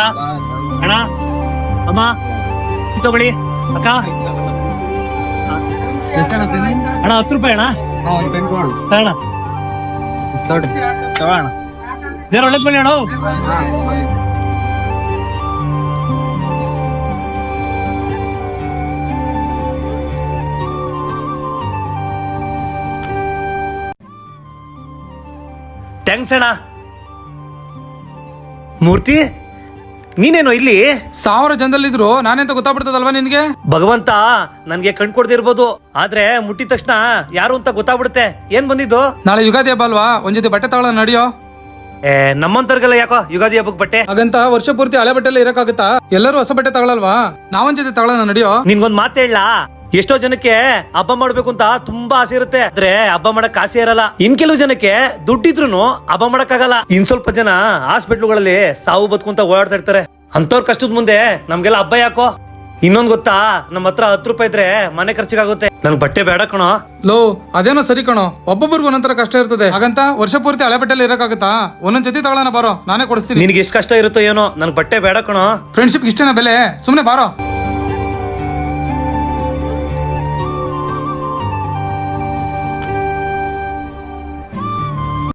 ಅಣ್ಣ ಅಮ್ಮ ತಗೊಳ್ಳಿ ಅಕ್ಕ ಅಣ್ಣ 10 ರೂಪಾಯಿ ಅಣ್ಣ ಅಣ್ಣ ಬೇರೆ ಒಳ್ಳೆ ಬನ್ನಿ ಅಣ್ಣ. ಥ್ಯಾಂಕ್ಸ್ ಅಣ್ಣ. ಮೂರ್ತಿ ನೀನೇನೋ ಇಲ್ಲಿ? 1000 ಜನದಲ್ಲಿದ್ರು ನಾನೆಂತ ಗೊತ್ತಾಗ್ಬಿಡ್ತದಲ್ವಾ ನಿನ್ಗೆ? ಭಗವಂತ ನನ್ಗೆ ಕಣ್ ಕೊಡ್ದಿರ್ಬೋದು, ಆದ್ರೆ ಮುಟ್ಟಿದ ತಕ್ಷಣ ಯಾರು ಅಂತ ಗೊತ್ತಾಗ್ಬಿಡುತ್ತೆ. ಏನ್ ಬಂದಿದ್ದು? ನಾಳೆ ಯುಗಾದಿ ಹಬ್ಬ ಅಲ್ವಾ, ಒಂದ್ ಜೊತೆ ಬಟ್ಟೆ ತಗೊಳ ನಡಿಯೋ. ನಮ್ಮಂತರ್ಗೆಲ್ಲ ಯಾಕೋ ಯುಗಾದಿ ಹಬ್ಬಕ್ ಬಟ್ಟೆ? ಹಾಗಂತ ವರ್ಷ ಪೂರ್ತಿ ಹಳೆ ಬಟ್ಟೆ ಇರಕ್ಕಾಗತ್ತಾ? ಎಲ್ಲರೂ ಹೊಸ ಬಟ್ಟೆ ತಗೊಳಲ್ವಾ? ನಾವೊಂದ್ ಜೊತೆ ತಗೊಳ ನಡಿಯೋ. ನಿನ್ಗೊಂದ್ ಮಾತು ಹೇಳ, ಎಷ್ಟೋ ಜನಕ್ಕೆ ಹಬ್ಬ ಮಾಡ್ಬೇಕು ಅಂತ ತುಂಬಾ ಆಸೆ ಇರುತ್ತೆ, ಆದ್ರೆ ಹಬ್ಬ ಮಾಡಕ್ ಆಸೆ ಇರಲ್ಲ. ಇನ್ ಕೆಲವು ಜನಕ್ಕೆ ದುಡ್ಡಿದ್ರು ಹಬ್ಬ ಮಾಡಕ್ ಆಗಲ್ಲ. ಇನ್ ಸ್ವಲ್ಪ ಜನ ಹಾಸ್ಪಿಟ್ಲುಗಳಲ್ಲಿ ಸಾವು ಬದುಕುಂತ ಓಡಾಡ್ತಾ ಇರ್ತಾರೆ. ಅಂತವ್ರ ಕಷ್ಟದ ಮುಂದೆ ನಮ್ಗೆಲ್ಲ ಹಬ್ಬ ಯಾಕೋ? ಇನ್ನೊಂದ್ ಗೊತ್ತಾ, ನಮ್ಮ ಹತ್ರ 10 ರೂಪಾಯಿ ಇದ್ರೆ ಮನೆ ಖರ್ಚಿಗಾಗುತ್ತೆ. ನನ್ ಬಟ್ಟೆ ಬೇಡ ಕಣೋ. ಲೋ ಅದೇನೋ ಸರಿ ಕಣೋ, ಒಬ್ಬೊಬ್ಬರಿಗೂ ಒಂದೊಂತರ ಕಷ್ಟ ಇರ್ತದೆ. ಹಾಗಂತ ವರ್ಷ ಪೂರ್ತಿ ಹಳೆ ಬಟ್ಟೆಲ್ಲ ಇರಕ್ಕಾಗತ್ತಾ? ಒಂದೊಂದ್ ಜೊತೆ ತಗೊಳ್ಳೋಣ ಬಾರೋ, ನಾನೇ ಕೊಡಿಸ್ತೀನಿ. ನಿನ್ಗೆ ಎಷ್ಟು ಕಷ್ಟ ಇರುತ್ತೋ ಏನೋ, ನನ್ ಬಟ್ಟೆ ಬೇಡ ಕಣೋ. ಫ್ರೆಂಡ್ಶಿಪ್ ಇಷ್ಟೇನ ಬೆಲೆ? ಸುಮ್ನೆ ಬಾರೋ.